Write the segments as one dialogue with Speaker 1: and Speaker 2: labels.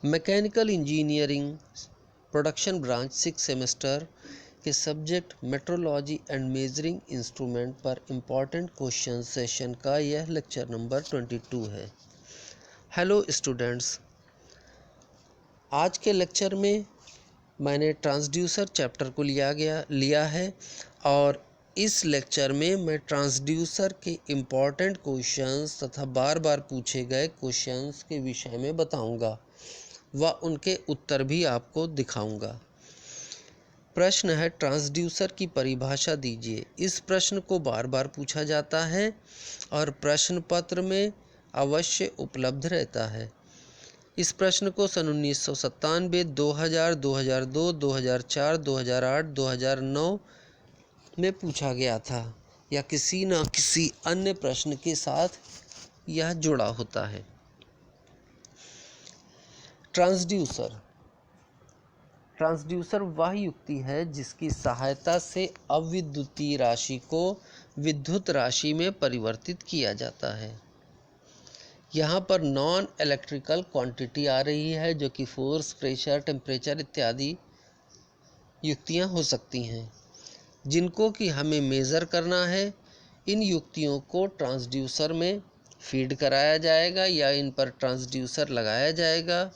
Speaker 1: Mechanical engineering production branch 6 semester के subject metrology and measuring instrument पर important question session का यह lecture number 22 है। हेलो स्टूडेंट्स, आज के लेक्चर में मैंने ट्रांसड्यूसर चैप्टर को लिया है और इस लेक्चर में मैं ट्रांसड्यूसर के इम्पॉर्टेंट क्वेश्चंस तथा बार बार पूछे गए क्वेश्चंस के विषय में बताऊंगा व उनके उत्तर भी आपको दिखाऊंगा। प्रश्न है, ट्रांसड्यूसर की परिभाषा दीजिए। इस प्रश्न को बार बार पूछा जाता है और प्रश्न पत्र में अवश्य उपलब्ध रहता है। इस प्रश्न को सन 1997, 2000, 2002, 2004, 2008, 2009 में पूछा गया था या किसी न किसी अन्य प्रश्न के साथ यह जुड़ा होता है। ट्रांसड्यूसर वह युक्ति है जिसकी सहायता से अविद्युतीय राशि को विद्युत राशि में परिवर्तित किया जाता है। यहाँ पर नॉन इलेक्ट्रिकल क्वांटिटी आ रही है जो कि फोर्स, प्रेशर, टेम्परेचर इत्यादि युक्तियाँ हो सकती हैं जिनको कि हमें मेज़र करना है। इन युक्तियों को ट्रांसड्यूसर में फीड कराया जाएगा या इन पर ट्रांसड्यूसर लगाया जाएगा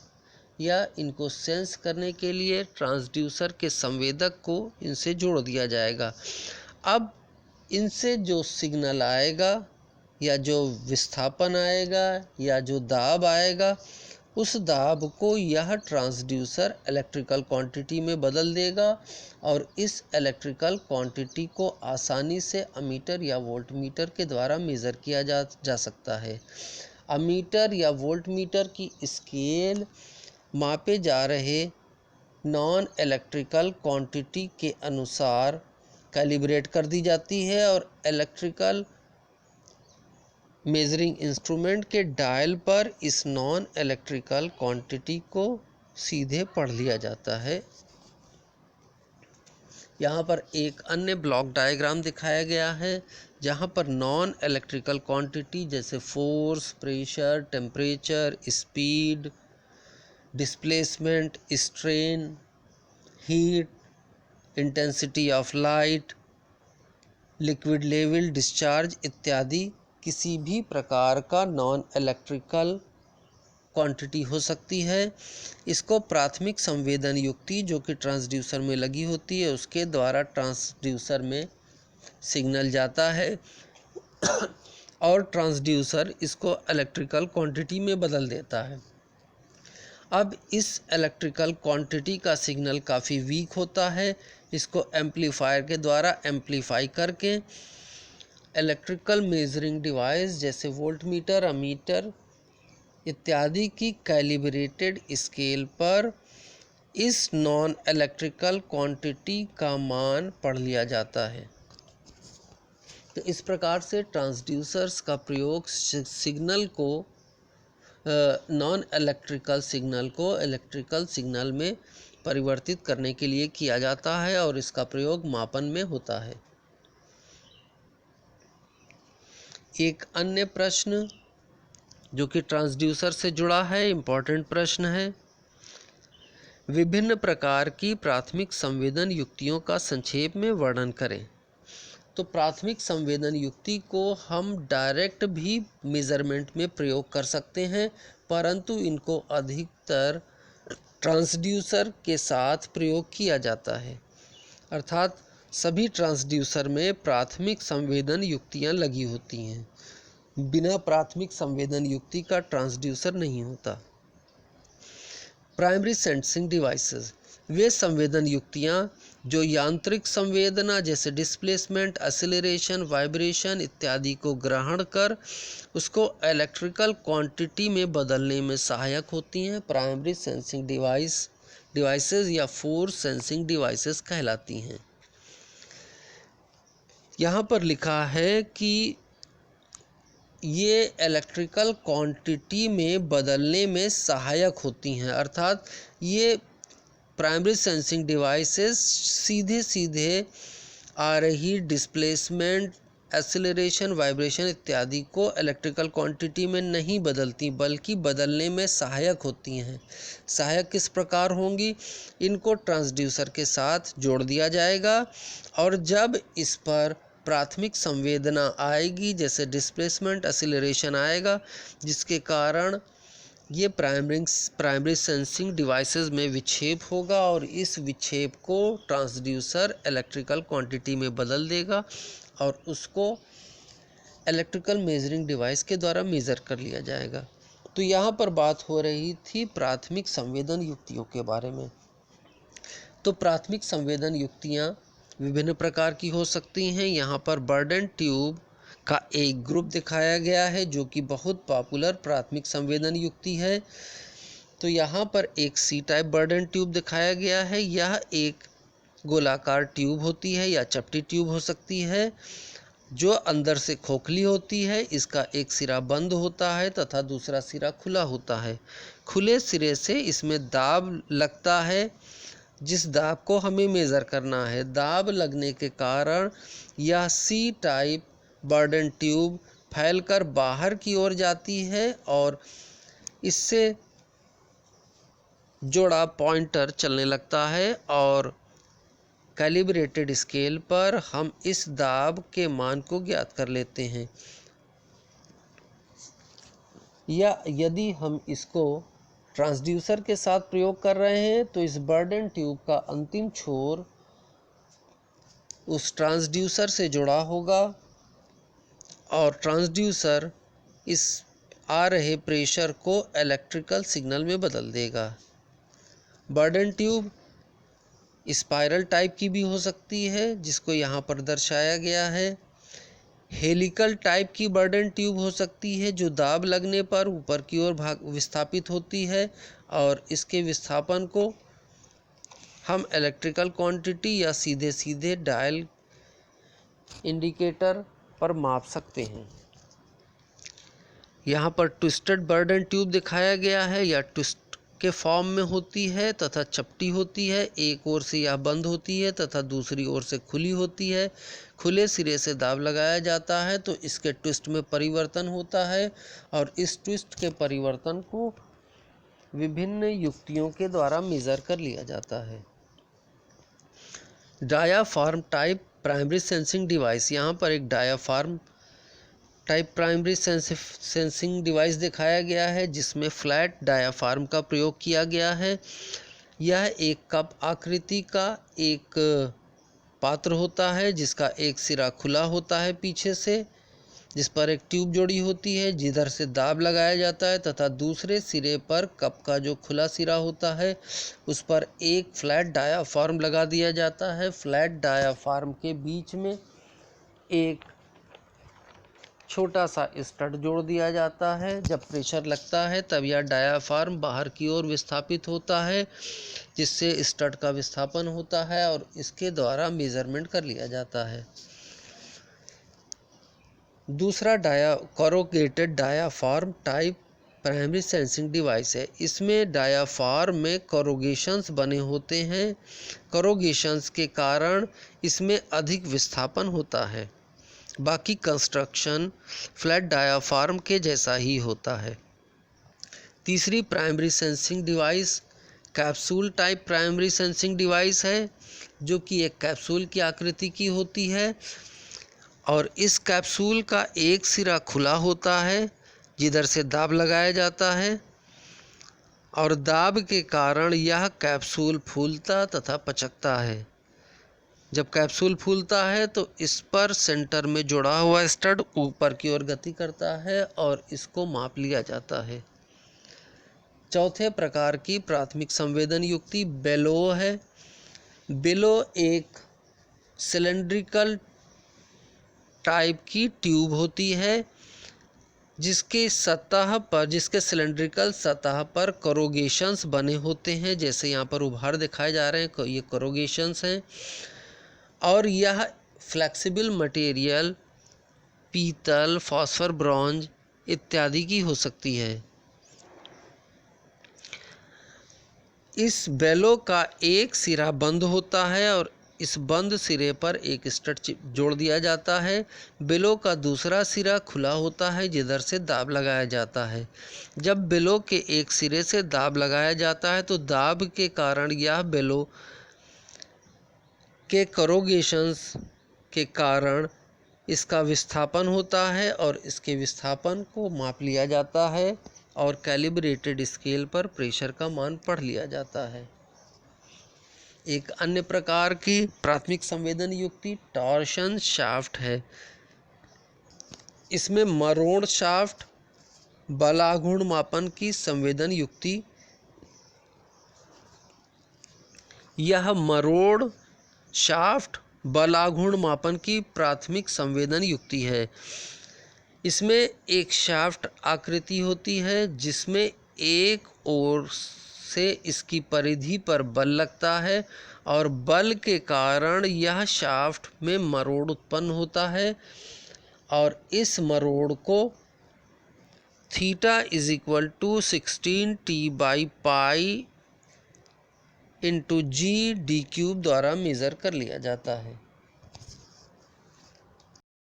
Speaker 1: या इनको सेंस करने के लिए ट्रांसड्यूसर के संवेदक को इनसे जोड़ दिया जाएगा। अब इनसे जो सिग्नल आएगा या जो विस्थापन आएगा या जो दाब आएगा, उस दाब को यह ट्रांसड्यूसर इलेक्ट्रिकल क्वांटिटी में बदल देगा और इस इलेक्ट्रिकल क्वांटिटी को आसानी से अमीटर या वोल्टमीटर के द्वारा मेज़र किया जा सकता है। अमीटर या वोल्टमीटर की स्केल मापे जा रहे नॉन इलेक्ट्रिकल क्वांटिटी के अनुसार कैलिब्रेट कर दी जाती है और इलेक्ट्रिकल मेजरिंग इंस्ट्रूमेंट के डायल पर इस नॉन इलेक्ट्रिकल क्वांटिटी को सीधे पढ़ लिया जाता है। यहाँ पर एक अन्य ब्लॉक डायग्राम दिखाया गया है जहाँ पर नॉन इलेक्ट्रिकल क्वांटिटी जैसे force, pressure, temperature, speed, displacement, strain, heat, intensity of light, liquid level, discharge इत्यादि किसी भी प्रकार का नॉन इलेक्ट्रिकल क्वांटिटी हो सकती है। इसको प्राथमिक संवेदन युक्ति जो कि ट्रांसड्यूसर में लगी होती है उसके द्वारा ट्रांसड्यूसर में सिग्नल जाता है और ट्रांसड्यूसर इसको इलेक्ट्रिकल क्वांटिटी में बदल देता है। अब इस इलेक्ट्रिकल क्वांटिटी का सिग्नल काफ़ी वीक होता है। इसको एम्पलीफायर के द्वारा एम्पलीफाई करके इलेक्ट्रिकल मेजरिंग डिवाइस जैसे वोल्टमीटर, अमीटर इत्यादि की कैलिब्रेटेड स्केल पर इस नॉन इलेक्ट्रिकल क्वांटिटी का मान पढ़ लिया जाता है। तो इस प्रकार से ट्रांसड्यूसर्स का प्रयोग सिग्नल को नॉन इलेक्ट्रिकल सिग्नल को इलेक्ट्रिकल सिग्नल में परिवर्तित करने के लिए किया जाता है और इसका प्रयोग मापन में होता है। एक अन्य प्रश्न जो कि ट्रांसड्यूसर से जुड़ा है, इम्पॉर्टेंट प्रश्न है, विभिन्न प्रकार की प्राथमिक संवेदन युक्तियों का संक्षेप में वर्णन करें। तो प्राथमिक संवेदन युक्ति को हम डायरेक्ट भी मेज़रमेंट में प्रयोग कर सकते हैं, परंतु इनको अधिकतर ट्रांसड्यूसर के साथ प्रयोग किया जाता है। अर्थात सभी ट्रांसड्यूसर में प्राथमिक संवेदन युक्तियां लगी होती हैं। बिना प्राथमिक संवेदन युक्ति का ट्रांसड्यूसर नहीं होता। प्राइमरी सेंसिंग डिवाइसेस वे संवेदन युक्तियां जो यांत्रिक संवेदना जैसे डिस्प्लेसमेंट, एक्सेलरेशन, वाइब्रेशन इत्यादि को ग्रहण कर उसको इलेक्ट्रिकल क्वांटिटी में बदलने में सहायक होती हैं, प्राइमरी सेंसिंग डिवाइसेस या फोर्स सेंसिंग डिवाइसेस कहलाती हैं। यहाँ पर लिखा है कि ये इलेक्ट्रिकल क्वांटिटी में बदलने में सहायक होती हैं, अर्थात ये प्राइमरी सेंसिंग डिवाइसेस सीधे आ रही डिस्प्लेसमेंट, एक्सीलरेशन, वाइब्रेशन इत्यादि को इलेक्ट्रिकल क्वांटिटी में नहीं बदलती, बल्कि बदलने में सहायक होती हैं। सहायक किस प्रकार होंगी? इनको ट्रांसड्यूसर के साथ जोड़ दिया जाएगा और जब इस पर प्राथमिक संवेदना आएगी, जैसे डिस्प्लेसमेंट, एक्सीलरेशन आएगा, जिसके कारण ये प्राइमरी सेंसिंग डिवाइसेस में विक्षेप होगा और इस विक्षेप को ट्रांसड्यूसर इलेक्ट्रिकल क्वांटिटी में बदल देगा और उसको इलेक्ट्रिकल मेजरिंग डिवाइस के द्वारा मेज़र कर लिया जाएगा। तो यहाँ पर बात हो रही थी प्राथमिक संवेदन युक्तियों के बारे में। तो प्राथमिक संवेदन युक्तियाँ विभिन्न प्रकार की हो सकती हैं। यहाँ पर बर्डन ट्यूब का एक ग्रुप दिखाया गया है जो कि बहुत पॉपुलर प्राथमिक संवेदन युक्ति है। तो यहाँ पर एक सी टाइप बर्डन ट्यूब दिखाया गया है। यह एक गोलाकार ट्यूब होती है या चपटी ट्यूब हो सकती है जो अंदर से खोखली होती है। इसका एक सिरा बंद होता है तथा दूसरा सिरा खुला होता है। खुले सिरे से इसमें दाब लगता है, जिस दाब को हमें मेज़र करना है। दाब लगने के कारण यह सी टाइप बर्डन ट्यूब फैलकर बाहर की ओर जाती है और इससे जोड़ा पॉइंटर चलने लगता है और कैलिब्रेटेड स्केल पर हम इस दाब के मान को ज्ञात कर लेते हैं। या यदि हम इसको ट्रांसड्यूसर के साथ प्रयोग कर रहे हैं तो इस बर्डन ट्यूब का अंतिम छोर उस ट्रांसड्यूसर से जुड़ा होगा और ट्रांसड्यूसर इस आ रहे प्रेशर को इलेक्ट्रिकल सिग्नल में बदल देगा। बर्डन ट्यूब स्पाइरल टाइप की भी हो सकती है, जिसको यहाँ पर दर्शाया गया है। हेलिकल टाइप की बर्डन ट्यूब हो सकती है जो दाब लगने पर ऊपर की ओर विस्थापित होती है और इसके विस्थापन को हम इलेक्ट्रिकल क्वांटिटी या सीधे सीधे डायल इंडिकेटर पर माप सकते हैं। यहाँ पर ट्विस्टेड बर्डन ट्यूब दिखाया गया है। या ट्विस्ट के फॉर्म में होती है तथा चपटी होती है। एक ओर से यह बंद होती है तथा दूसरी ओर से खुली होती है। खुले सिरे से दाब लगाया जाता है तो इसके ट्विस्ट में परिवर्तन होता है और इस ट्विस्ट के परिवर्तन को विभिन्न युक्तियों के द्वारा मेज़र कर लिया जाता है। Diaphragm type primary sensing device, यहाँ पर एक diaphragm type primary sensing device दिखाया गया है जिसमें फ्लैट डायाफ्राम का प्रयोग किया गया है। यह एक कप आकृति का एक पात्र होता है जिसका एक सिरा खुला होता है पीछे से, जिस पर एक ट्यूब जोड़ी होती है जिधर से दाब लगाया जाता है तथा दूसरे सिरे पर कप का जो खुला सिरा होता है उस पर एक फ्लैट डायाफ्राम लगा दिया जाता है। फ्लैट डायाफ्राम के बीच में एक छोटा सा स्टड जोड़ दिया जाता है। जब प्रेशर लगता है तब यह डायाफ्राम बाहर की ओर विस्थापित होता है, जिससे स्टड का विस्थापन होता है और इसके द्वारा मेजरमेंट कर लिया जाता है। दूसरा corrugated diaphragm type primary sensing device है। इसमें डायाफ्राम में कोरुगेशंस बने होते हैं। कोरुगेशंस के कारण इसमें अधिक विस्थापन होता है। बाकी कंस्ट्रक्शन फ्लैट डायाफ्राम के जैसा ही होता है। तीसरी primary sensing device capsule type primary sensing device है, जो कि एक कैप्सूल की आकृति की होती है और इस कैप्सूल का एक सिरा खुला होता है जिधर से दाब लगाया जाता है और दाब के कारण यह कैप्सूल फूलता तथा पचकता है। जब कैप्सूल फूलता है तो इस पर सेंटर में जुड़ा हुआ स्टड ऊपर की ओर गति करता है और इसको माप लिया जाता है। चौथे प्रकार की प्राथमिक संवेदन युक्ति बेलो है। बेलो एक सिलेंड्रिकल टाइप की ट्यूब होती है जिसके सिलेंड्रिकल सतह पर कोरुगेशंस बने होते हैं। जैसे यहाँ पर उभार दिखाए जा रहे हैं, ये कोरुगेशंस हैं और यह फ्लेक्सिबल मटेरियल पीतल, फास्फर, ब्रॉन्ज इत्यादि की हो सकती है। इस बेलो का एक सिरा बंद होता है और इस बंद सिरे पर एक स्टड जोड़ दिया जाता है। बेलो का दूसरा सिरा खुला होता है जिधर से दाब लगाया जाता है। जब बेलो के एक सिरे से दाब लगाया जाता है तो दाब के कारण यह बेलो के करोगेशंस के कारण इसका विस्थापन होता है और इसके विस्थापन को माप लिया जाता है और कैलिब्रेटेड स्केल पर प्रेशर का मान पढ़ लिया जाता है। एक अन्य प्रकार की प्राथमिक संवेदन युक्ति टॉर्शन शाफ्ट है। इसमें मरोड़ शाफ्ट बलाघूर्ण मापन की संवेदन युक्ति, यह मरोड़ शाफ्ट बलाघूर्ण मापन की प्राथमिक संवेदन युक्ति है। इसमें एक शाफ्ट आकृति होती है जिसमें एक ओर से इसकी परिधि पर बल लगता है और बल के कारण यह शाफ्ट में मरोड़ उत्पन्न होता है और इस मरोड़ को थीटा = 16t/π × g d³ द्वारा मेज़र कर लिया जाता है।